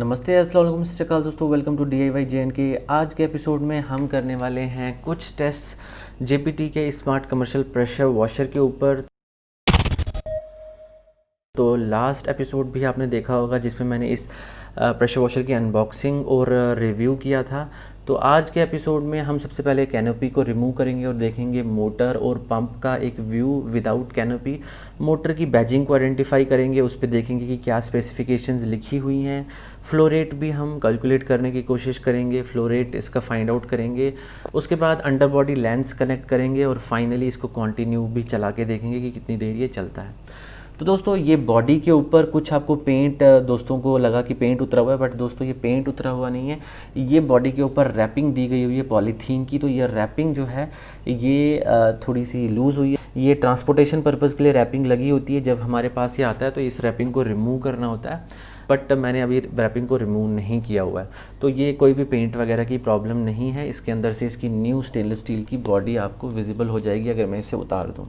नमस्ते, अस्सलाम वालेकुम, सत श्री अकाल दोस्तों। Welcome to DIY JNK। आज के एपिसोड में हम करने वाले हैं कुछ टेस्ट JPT के स्मार्ट कमर्शियल प्रेशर वॉशर के ऊपर। तो लास्ट एपिसोड भी आपने देखा होगा जिसमें मैंने इस प्रेशर वॉशर की अनबॉक्सिंग और रिव्यू किया था। तो आज के एपिसोड में हम सबसे पहले कैनोपी को रिमूव करेंगे और देखेंगे मोटर और पंप का एक व्यू विदाउट कैनोपी। मोटर की बैजिंग को आइडेंटिफाई करेंगे, उस पर देखेंगे कि क्या स्पेसिफिकेशंस लिखी हुई हैं। फ्लो रेट भी हम कैलकुलेट करने की कोशिश करेंगे, फ्लो रेट इसका फाइंड आउट करेंगे। उसके बाद अंडर बॉडी लेंस कनेक्ट करेंगे और फाइनली इसको कंटिन्यू भी चला के देखेंगे कि कितनी देर ये चलता है। तो दोस्तों ये बॉडी के ऊपर कुछ आपको पेंट, दोस्तों को लगा कि पेंट उतरा हुआ है, बट दोस्तों ये पेंट उतरा हुआ नहीं है। ये बॉडी के ऊपर रैपिंग दी गई हुई है पॉलीथीन की। तो ये रैपिंग जो है ये थोड़ी सी लूज़ हुई है। ये ट्रांसपोर्टेशन पर्पज़ के लिए रैपिंग लगी होती है। जब हमारे पास ये आता है तो इस रैपिंग को रिमूव करना होता है, बट मैंने अभी रैपिंग को रिमूव नहीं किया हुआ है। तो ये कोई भी पेंट वगैरह की प्रॉब्लम नहीं है। इसके अंदर से इसकी न्यू स्टेनलेस स्टील की बॉडी आपको विजिबल हो जाएगी अगर मैं इसे उतार दूँ।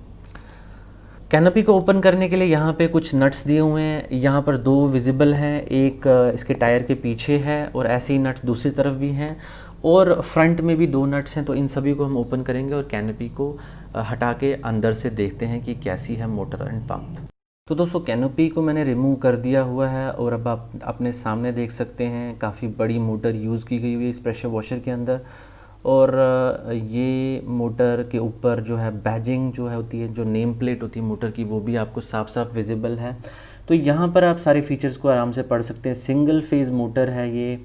कैनोपी को ओपन करने के लिए यहाँ पे कुछ नट्स दिए हुए हैं। यहाँ पर दो विजिबल हैं, एक इसके टायर के पीछे है और ऐसे ही नट्स दूसरी तरफ भी हैं और फ्रंट में भी दो नट्स हैं। तो इन सभी को हम ओपन करेंगे और कैनोपी को हटा के अंदर से देखते हैं कि कैसी है मोटर एंड पंप। तो दोस्तों कैनोपी को मैंने रिमूव कर दिया हुआ है और अब आप अपने सामने देख सकते हैं काफ़ी बड़ी मोटर यूज़ की गई हुई है इस प्रेशर वॉशर के अंदर। और ये मोटर के ऊपर जो है बैजिंग जो है होती है, जो नेम प्लेट होती है मोटर की, वो भी आपको साफ साफ विजिबल है। तो यहाँ पर आप सारे फीचर्स को आराम से पढ़ सकते हैं। सिंगल फेज़ मोटर है ये।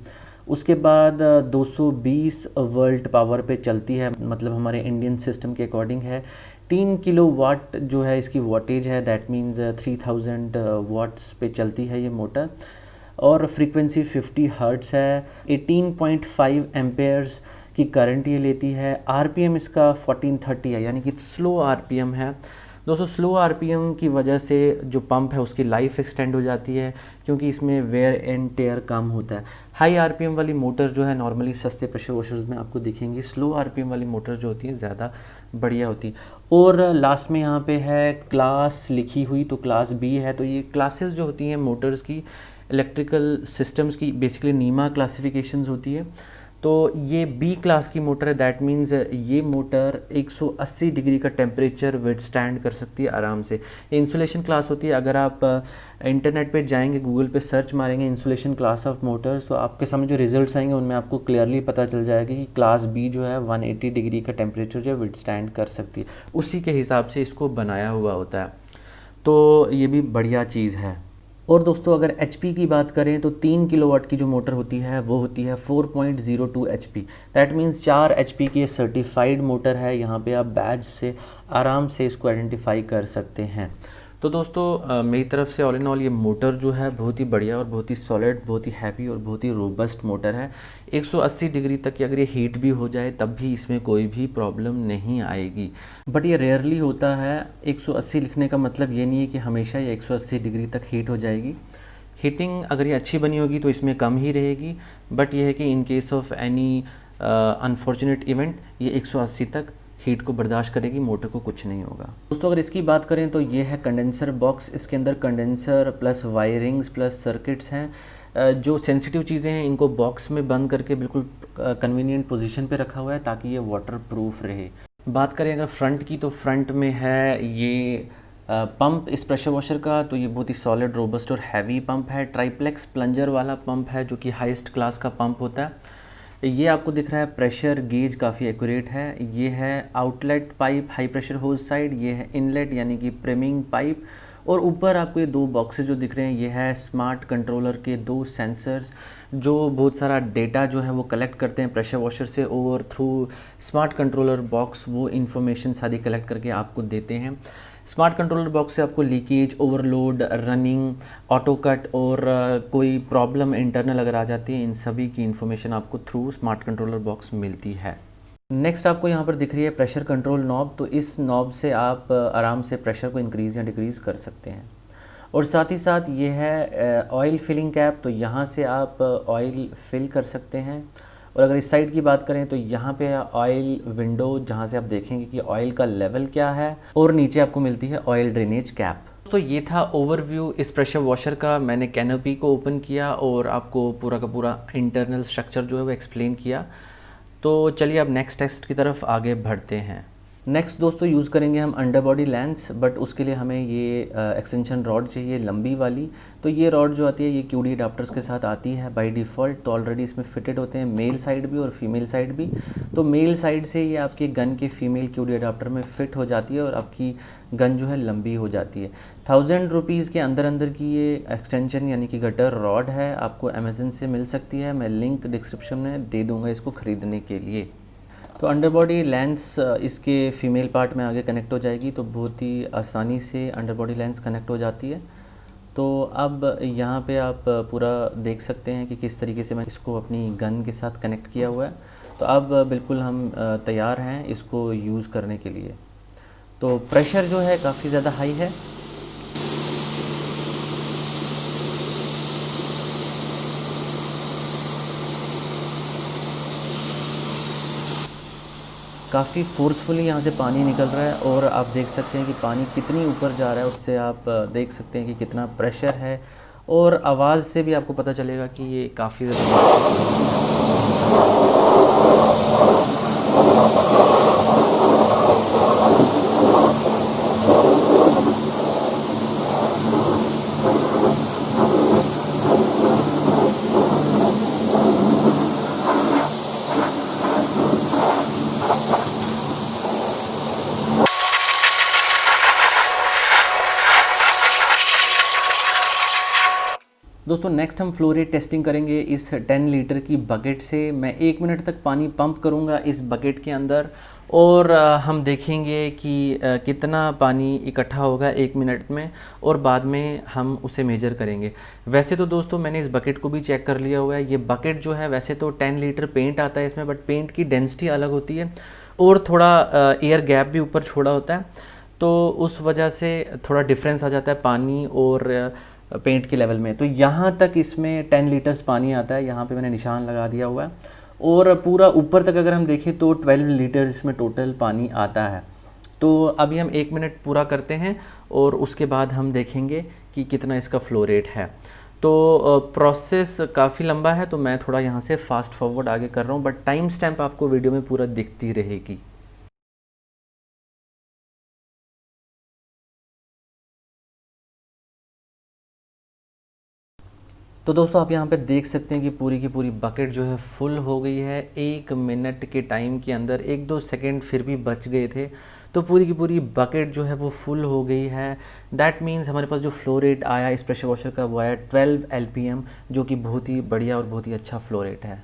उसके बाद 220 वोल्ट पावर पे चलती है, मतलब हमारे इंडियन सिस्टम के अकॉर्डिंग है। 3 किलोवाट जो है इसकी वाटेज है, दैट मीन्स 3000 वाट्स पे चलती है ये मोटर। और फ्रीक्वेंसी 50 हर्ट्ज़ है। 18.5 एम्पेयर्स की करंट ये लेती है। आरपीएम इसका 1430 है, यानी कि स्लो आरपीएम है। दोस्तों स्लो आरपीएम की वजह से जो पंप है उसकी लाइफ एक्सटेंड हो जाती है, क्योंकि इसमें वेयर एंड टेयर कम होता है। हाई आरपीएम वाली मोटर जो है नॉर्मली सस्ते प्रेशर वॉशर्स में आपको दिखेंगी। स्लो आरपीएम वाली मोटर जो होती है ज़्यादा बढ़िया होती है। और लास्ट में यहाँ पे है क्लास लिखी हुई, तो क्लास बी है। तो ये क्लासेस जो होती हैं मोटर्स की, इलेक्ट्रिकल सिस्टम्स की, बेसिकली नीमा क्लासिफिकेशंस होती है। तो ये बी क्लास की मोटर है, दैट मीन्स ये मोटर 180 डिग्री का टेम्परेचर विथस्टैंड कर सकती है आराम से। ये इंसुलेशन क्लास होती है। अगर आप इंटरनेट पे जाएंगे, गूगल पे सर्च मारेंगे इंसुलेशन क्लास ऑफ मोटर्स, तो आपके सामने जो रिजल्ट्स आएंगे उनमें आपको क्लियरली पता चल जाएगा कि क्लास बी जो है 180 डिग्री का टेम्परेचर जो विथस्टैंड कर सकती है। उसी के हिसाब से इसको बनाया हुआ होता है। तो ये भी बढ़िया चीज़ है। और दोस्तों अगर HP की बात करें तो 3 किलोवाट की जो मोटर होती है वो होती है 4.02 HP। दैट मीन्स 4 HP की सर्टिफाइड मोटर है। यहाँ पे आप बैज से आराम से इसको आइडेंटिफाई कर सकते हैं। तो दोस्तों मेरी तरफ से ऑल इन ऑल ये मोटर जो है बहुत ही बढ़िया और बहुत ही सॉलिड, बहुत ही हैवी और बहुत ही रोबस्ट मोटर है। 180 डिग्री तक की अगर ये हीट भी हो जाए तब भी इसमें कोई भी प्रॉब्लम नहीं आएगी। बट ये रेयरली होता है। 180 लिखने का मतलब ये नहीं है कि हमेशा ये 180 डिग्री तक हीट हो जाएगी। हीटिंग अगर ये अच्छी बनी होगी तो इसमें कम ही रहेगी, बट ये है कि in case of any unfortunate event ये 180 तक हीट को बर्दाश्त करेगी, मोटर को कुछ नहीं होगा। दोस्तों अगर इसकी बात करें तो ये है कंडेंसर बॉक्स। इसके अंदर condenser plus wirings plus circuits हैं। जो सेंसिटिव चीज़ें हैं इनको बॉक्स में बंद करके बिल्कुल कन्वीनियंट पोजीशन पे रखा हुआ है ताकि ये वाटर प्रूफ रहे। बात करें अगर फ्रंट की, तो फ्रंट में है ये पंप इस प्रेशर वॉशर का। तो ये बहुत ही सॉलिड, रोबस्ट और हैवी पंप है। ट्राइप्लेक्स प्लंजर वाला पंप है जो कि हाईएस्ट क्लास का पंप होता है। ये आपको दिख रहा है प्रेशर गेज काफ़ी एक्यूरेट है। ये है आउटलेट पाइप हाई प्रेशर होज साइड, ये है इनलेट यानी कि प्रिमिंग पाइप। और ऊपर आपको ये दो बॉक्सेस जो दिख रहे हैं ये है स्मार्ट कंट्रोलर के दो सेंसर्स जो बहुत सारा डेटा जो है वो कलेक्ट करते हैं प्रेशर वॉशर से, और थ्रू स्मार्ट कंट्रोलर बॉक्स वो इन्फॉर्मेशन सारी कलेक्ट करके आपको देते हैं। स्मार्ट कंट्रोलर बॉक्स से आपको leakage, overload, running, auto cut और कोई प्रॉब्लम इंटरनल अगर आ जाती है, इन सभी की इन्फॉर्मेशन आपको थ्रू स्मार्ट कंट्रोलर बॉक्स मिलती है। नेक्स्ट आपको यहाँ पर दिख रही है प्रेशर कंट्रोल नॉब। तो इस नॉब से आप आराम से प्रेशर को इंक्रीज़ या डिक्रीज़ कर सकते हैं। और साथ ही साथ ये है ऑयल फिलिंग कैप। तो यहाँ से आप ऑयल फिल कर सकते हैं। और अगर इस साइड की बात करें तो यहाँ पे ऑयल विंडो, जहाँ से आप देखेंगे कि ऑयल का लेवल क्या है। और नीचे आपको मिलती है ऑयल ड्रेनेज कैप। तो ये था ओवरव्यू इस प्रेशर वॉशर का। मैंने कैनोपी को ओपन किया और आपको पूरा का पूरा इंटरनल स्ट्रक्चर जो है वो एक्सप्लेन किया। तो चलिए अब नेक्स्ट टेस्ट की तरफ आगे बढ़ते हैं। नेक्स्ट दोस्तों यूज़ करेंगे हम अंडर बॉडी लेंस, बट उसके लिए हमें ये एक्सटेंशन रॉड चाहिए लंबी वाली। तो ये रॉड जो आती है ये QD अडाप्टर्स के साथ आती है बाय डिफ़ॉल्ट। तो ऑलरेडी इसमें फिटेड होते हैं मेल साइड भी और फीमेल साइड भी। तो मेल साइड से ये आपके गन के फीमेल QD अडाप्टर में फ़िट हो जाती है और आपकी गन जो है लंबी हो जाती है। 1000 रुपीज़ के अंदर अंदर की ये एक्सटेंशन यानी कि गटर रॉड है, आपको अमेज़न से मिल सकती है। मैं लिंक डिस्क्रिप्शन में दे दूँगा इसको ख़रीदने के लिए। तो अंडर बॉडी लेंस इसके फीमेल पार्ट में आगे कनेक्ट हो जाएगी, तो बहुत ही आसानी से अंडर बॉडी लेंस कनेक्ट हो जाती है। तो अब यहाँ पे आप पूरा देख सकते हैं कि किस तरीके से मैं इसको अपनी गन के साथ कनेक्ट किया हुआ है। तो अब बिल्कुल हम तैयार हैं इसको यूज़ करने के लिए। तो प्रेशर जो है काफ़ी ज़्यादा हाई है। काफ़ी फोर्सफुली यहाँ से पानी निकल रहा है और आप देख सकते हैं कि पानी कितनी ऊपर जा रहा है, उससे आप देख सकते हैं कि कितना प्रेशर है। और आवाज़ से भी आपको पता चलेगा कि ये काफ़ी दोस्तों नेक्स्ट हम फ्लो रेट टेस्टिंग करेंगे इस 10 लीटर की बकेट से। मैं 1 मिनट तक पानी पंप करूंगा इस बकेट के अंदर और हम देखेंगे कि कितना पानी इकट्ठा होगा 1 मिनट में और बाद में हम उसे मेजर करेंगे। वैसे तो दोस्तों मैंने इस बकेट को भी चेक कर लिया हुआ है। ये बकेट जो है वैसे तो 10 लीटर पेंट आता है इसमें, बट पेंट की डेंसिटी अलग होती है और थोड़ा एयर गैप भी ऊपर छोड़ा होता है, तो उस वजह से थोड़ा डिफरेंस आ जाता है पानी और पेंट के लेवल में। तो यहाँ तक इसमें 10 लीटर्स पानी आता है, यहाँ पे मैंने निशान लगा दिया हुआ है। और पूरा ऊपर तक अगर हम देखें तो 12 लीटर इसमें टोटल पानी आता है। तो अभी हम 1 मिनट पूरा करते हैं और उसके बाद हम देखेंगे कि कितना इसका फ्लो रेट है। तो प्रोसेस काफ़ी लंबा है, तो मैं थोड़ा यहाँ से फास्ट फॉरवर्ड आगे कर रहा हूँ, बट टाइम स्टैम्प आपको वीडियो में पूरा दिखती रहेगी। तो दोस्तों आप यहाँ पे देख सकते हैं कि पूरी की पूरी बकेट जो है फुल हो गई है। 1 मिनट के टाइम के अंदर 1-2 सेकेंड फिर भी बच गए थे, तो पूरी की पूरी बकेट जो है वो फुल हो गई है। दैट मीन्स हमारे पास जो फ्लो रेट आया इस प्रेशर वॉशर का वो आया 12 LPM, जो कि बहुत ही बढ़िया और बहुत ही अच्छा फ्लो रेट है।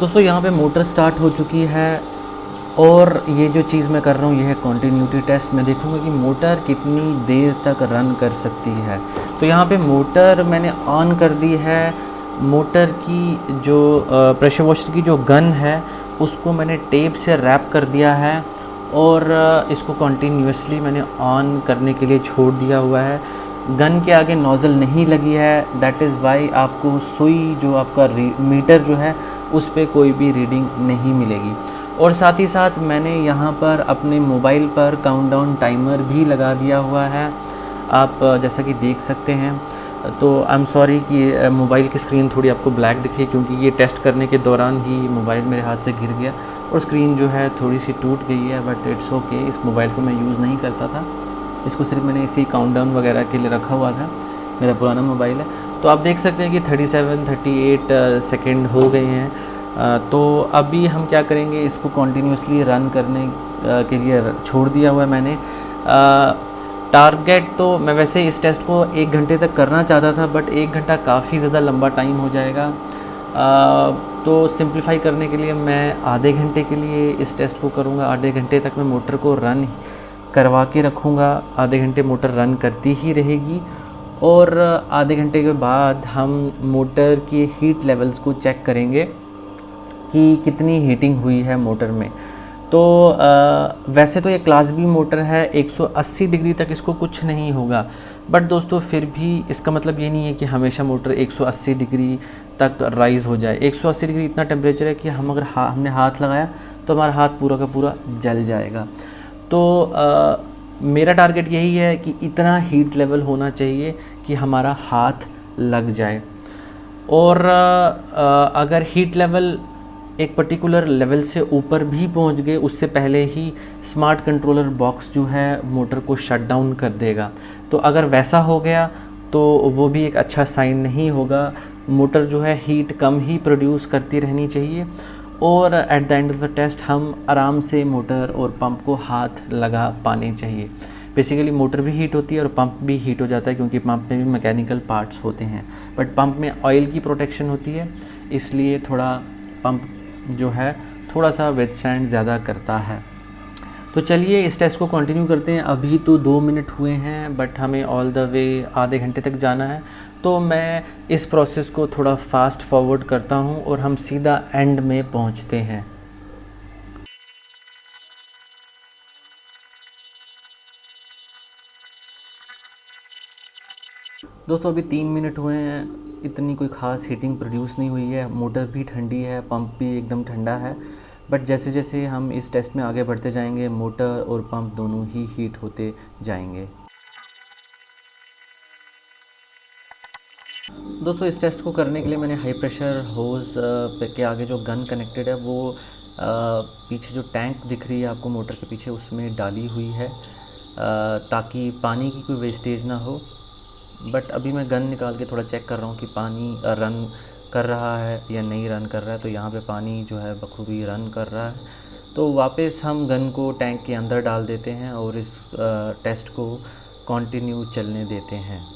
दोस्तों यहाँ पे मोटर स्टार्ट हो चुकी है और ये जो चीज़ मैं कर रहा हूँ ये है कंटिन्यूटी टेस्ट। मैं देखूँगा कि मोटर कितनी देर तक रन कर सकती है। तो यहाँ पे मोटर मैंने ऑन कर दी है। मोटर की जो प्रेशर वॉशर की जो गन है उसको मैंने टेप से रैप कर दिया है और इसको कंटिन्यूसली मैंने ऑन करने के लिए छोड़ दिया हुआ है। गन के आगे नोज़ल नहीं लगी है, दैट इज़ वाई आपको सुई जो आपका मीटर जो है उस पर कोई भी रीडिंग नहीं मिलेगी। और साथ ही साथ मैंने यहाँ पर अपने मोबाइल पर काउंटडाउन टाइमर भी लगा दिया हुआ है, आप जैसा कि देख सकते हैं। तो आई एम सॉरी कि मोबाइल की स्क्रीन थोड़ी आपको ब्लैक दिखी, क्योंकि ये टेस्ट करने के दौरान ही मोबाइल मेरे हाथ से गिर गया और स्क्रीन जो है थोड़ी सी टूट गई है, बट इट्स ओके। इस मोबाइल को मैं यूज़ नहीं करता था, इसको सिर्फ मैंने इसी काउंटडाउन वगैरह के लिए रखा हुआ था, मेरा पुराना मोबाइल है। तो आप देख सकते हैं कि 37-38 सेकेंड हो गए हैं। तो अभी हम क्या करेंगे, इसको कंटिन्यूसली रन करने के लिए छोड़ दिया हुआ है मैंने। टारगेट तो मैं वैसे इस टेस्ट को 1 घंटे तक करना चाहता था, बट 1 घंटा काफ़ी ज़्यादा लंबा टाइम हो जाएगा। तो सिंप्लीफाई करने के लिए मैं आधे घंटे के लिए इस टेस्ट को करूँगा। आधे घंटे तक मैं मोटर को रन करवा के रखूँगा, आधे घंटे मोटर रन करती ही रहेगी और आधे घंटे के बाद हम मोटर के हीट लेवल्स को चेक करेंगे कि कितनी हीटिंग हुई है मोटर में। तो वैसे तो ये क्लास बी मोटर है, 180 डिग्री तक इसको कुछ नहीं होगा, बट दोस्तों फिर भी इसका मतलब ये नहीं है कि हमेशा मोटर 180 डिग्री तक राइज़ हो जाए। 180 डिग्री इतना टेम्परेचर है कि हम अगर हमने हाथ लगाया तो हमारा हाथ पूरा का पूरा जल जाएगा। तो मेरा टारगेट यही है कि इतना हीट लेवल होना चाहिए कि हमारा हाथ लग जाए। और अगर हीट लेवल एक पर्टिकुलर लेवल से ऊपर भी पहुंच गए, उससे पहले ही स्मार्ट कंट्रोलर बॉक्स जो है मोटर को शट डाउन कर देगा। तो अगर वैसा हो गया तो वो भी एक अच्छा साइन नहीं होगा। मोटर जो है हीट कम ही प्रोड्यूस करती रहनी चाहिए, और at the end of the test हम आराम से मोटर और पंप को हाथ लगा पाने चाहिए। बेसिकली मोटर भी हीट होती है और पंप भी हीट हो जाता है, क्योंकि पंप में भी मैकेनिकल पार्ट्स होते हैं, बट पंप में ऑयल की प्रोटेक्शन होती है, इसलिए थोड़ा पंप जो है थोड़ा सा विथस्टैंड ज़्यादा करता है। तो चलिए इस टेस्ट को कंटिन्यू करते हैं। अभी तो 2 मिनट हुए हैं, बट हमें ऑल द वे आधे घंटे तक जाना है। तो मैं इस प्रोसेस को थोड़ा फास्ट फॉरवर्ड करता हूँ और हम सीधा एंड में पहुँचते हैं। दोस्तों अभी 3 मिनट हुए हैं, इतनी कोई ख़ास हीटिंग प्रोड्यूस नहीं हुई है। मोटर भी ठंडी है, पंप भी एकदम ठंडा है, बट जैसे जैसे हम इस टेस्ट में आगे बढ़ते जाएंगे मोटर और पंप दोनों ही हीट होते जाएंगे। दोस्तों इस टेस्ट को करने के लिए मैंने हाई प्रेशर होज़ के आगे जो गन कनेक्टेड है वो पीछे जो टैंक दिख रही है आपको मोटर के पीछे, उसमें डाली हुई है ताकि पानी की कोई वेस्टेज ना हो। बट अभी मैं गन निकाल के थोड़ा चेक कर रहा हूँ कि पानी रन कर रहा है या नहीं रन कर रहा है। तो यहाँ पे पानी जो है बखूबी रन कर रहा है। तो वापस हम गन को टैंक के अंदर डाल देते हैं और इस टेस्ट को कंटिन्यू चलने देते हैं।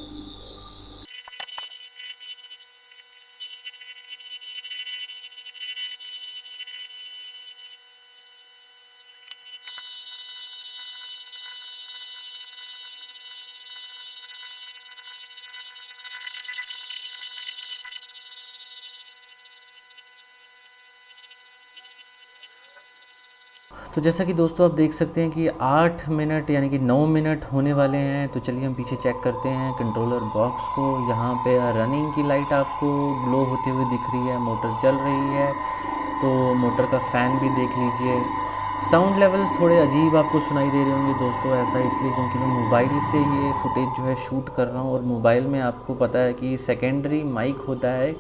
तो जैसा कि दोस्तों आप देख सकते हैं कि 8 मिनट यानी कि 9 मिनट होने वाले हैं। तो चलिए हम पीछे चेक करते हैं कंट्रोलर बॉक्स को। यहाँ पे रनिंग की लाइट आपको ग्लो होते हुए दिख रही है, मोटर चल रही है। तो मोटर का फ़ैन भी देख लीजिए। साउंड लेवल्स थोड़े अजीब आपको सुनाई दे रहे होंगे दोस्तों, ऐसा इसलिए क्योंकि मैं मोबाइल से ये फुटेज जो है शूट कर रहा हूँ, और मोबाइल में आपको पता है कि सेकेंडरी माइक होता है,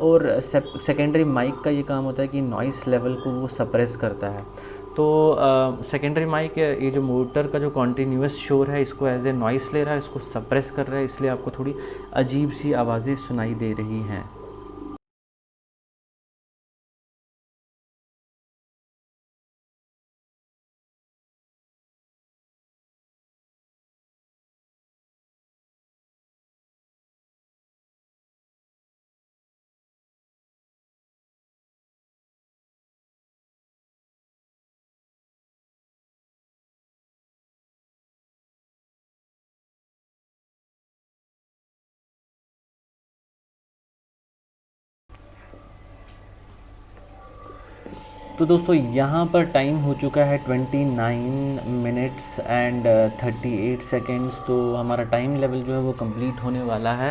और सेकेंडरी माइक का ये काम होता है कि नॉइस लेवल को वो सप्रेस करता है। तो सेकेंडरी माइक ये जो मोटर का जो कॉन्टीन्यूस शोर है इसको एज ए नॉइस ले रहा है, इसको सप्रेस कर रहा है, इसलिए आपको थोड़ी अजीब सी आवाज़ें सुनाई दे रही हैं। तो दोस्तों यहाँ पर टाइम हो चुका है 29 मिनट्स एंड 38 सेकेंड्स। तो हमारा टाइम लेवल जो है वो कंप्लीट होने वाला है।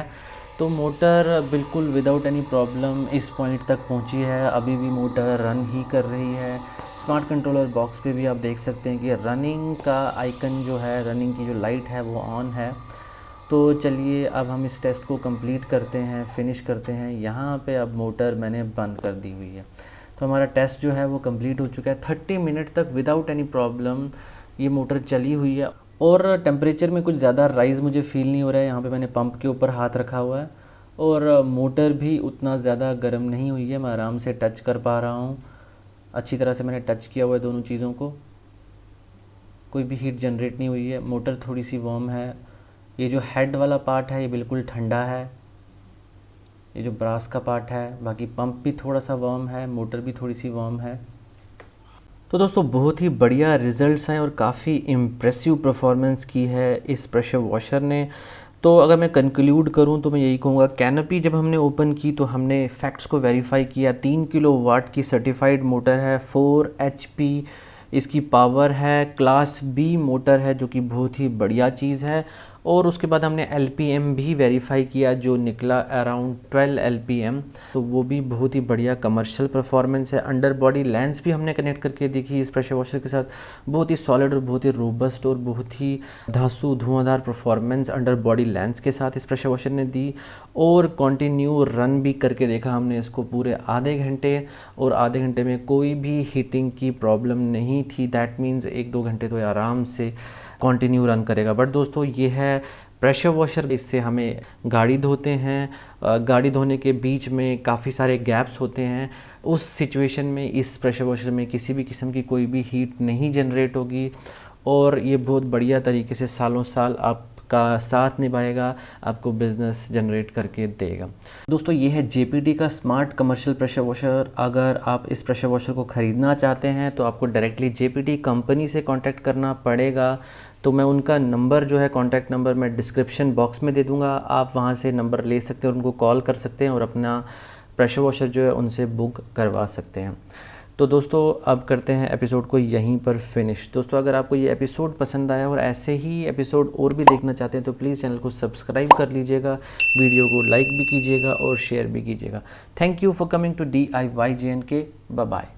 तो मोटर बिल्कुल विदाउट एनी प्रॉब्लम इस पॉइंट तक पहुँची है। अभी भी मोटर रन ही कर रही है। स्मार्ट कंट्रोलर बॉक्स पे भी आप देख सकते हैं कि रनिंग का आइकन जो है, रनिंग की जो लाइट है वो ऑन है। तो चलिए अब हम इस टेस्ट को कंप्लीट करते हैं, फिनिश करते हैं। यहाँ पे अब मोटर मैंने बंद कर दी हुई है। तो हमारा टेस्ट जो है वो कंप्लीट हो चुका है। 30 मिनट तक विदाउट एनी प्रॉब्लम ये मोटर चली हुई है, और टेम्परेचर में कुछ ज़्यादा राइज़ मुझे फ़ील नहीं हो रहा है। यहाँ पे मैंने पंप के ऊपर हाथ रखा हुआ है, और मोटर भी उतना ज़्यादा गर्म नहीं हुई है। मैं आराम से टच कर पा रहा हूँ, अच्छी तरह से मैंने टच किया हुआ है दोनों चीज़ों को। कोई भी हीट जनरेट नहीं हुई है। मोटर थोड़ी सी वार्म है। ये जो हेड वाला पार्ट है ये बिल्कुल ठंडा है, ये जो ब्रास का पार्ट है। बाकी पंप भी थोड़ा सा वार्म है, मोटर भी थोड़ी सी वार्म है। तो दोस्तों बहुत ही बढ़िया रिज़ल्ट्स हैं और काफ़ी इम्प्रेसिव परफॉर्मेंस की है इस प्रेशर वॉशर ने। तो अगर मैं कंक्लूड करूं तो मैं यही कहूँगा, कैनोपी जब हमने ओपन की तो हमने फैक्ट्स को वेरीफाई किया। 3 किलोवाट की सर्टिफाइड मोटर है, 4 HP इसकी पावर है, क्लास B मोटर है, जो कि बहुत ही बढ़िया चीज़ है। और उसके बाद हमने LPM भी वेरीफाई किया जो निकला अराउंड 12 LPM, तो वो भी बहुत ही बढ़िया कमर्शियल परफॉर्मेंस है। अंडर बॉडी लेंस भी हमने कनेक्ट करके देखी इस प्रेशर वॉशर के साथ, बहुत ही सॉलिड और बहुत ही रोबस्ट और बहुत ही धांसू धुआंधार परफॉर्मेंस अंडर बॉडी लेंस के साथ इस प्रेशर वॉशर ने दी। और कंटिन्यू रन भी करके देखा हमने इसको पूरे आधे घंटे, और आधे घंटे में कोई भी हीटिंग की प्रॉब्लम नहीं थी। दैट मीन्स 1-2 घंटे तो आराम से कंटिन्यू रन करेगा। बट दोस्तों ये है प्रेशर वॉशर, इससे हमें गाड़ी धोते हैं, गाड़ी धोने के बीच में काफ़ी सारे गैप्स होते हैं, उस सिचुएशन में इस प्रेशर वॉशर में किसी भी किस्म की कोई भी हीट नहीं जनरेट होगी, और ये बहुत बढ़िया तरीके से सालों साल आपका साथ निभाएगा, आपको बिज़नेस जनरेट करके देगा। दोस्तों ये है JPD का स्मार्ट कमर्शियल प्रेशर वॉशर। अगर आप इस प्रेशर वॉशर को ख़रीदना चाहते हैं तो आपको डायरेक्टली JPD कंपनी से कांटेक्ट करना पड़ेगा। तो मैं उनका नंबर जो है, कॉन्टैक्ट नंबर मैं डिस्क्रिप्शन बॉक्स में दे दूँगा, आप वहाँ से नंबर ले सकते हैं और उनको कॉल कर सकते हैं और अपना प्रेशर वॉशर जो है उनसे बुक करवा सकते हैं। तो दोस्तों अब करते हैं एपिसोड को यहीं पर फिनिश। दोस्तों अगर आपको ये एपिसोड पसंद आया और ऐसे ही एपिसोड और भी देखना चाहते हैं तो प्लीज़ चैनल को सब्सक्राइब कर लीजिएगा, वीडियो को लाइक भी कीजिएगा और शेयर भी कीजिएगा। Thank you for coming to DIY JNK। Bye bye.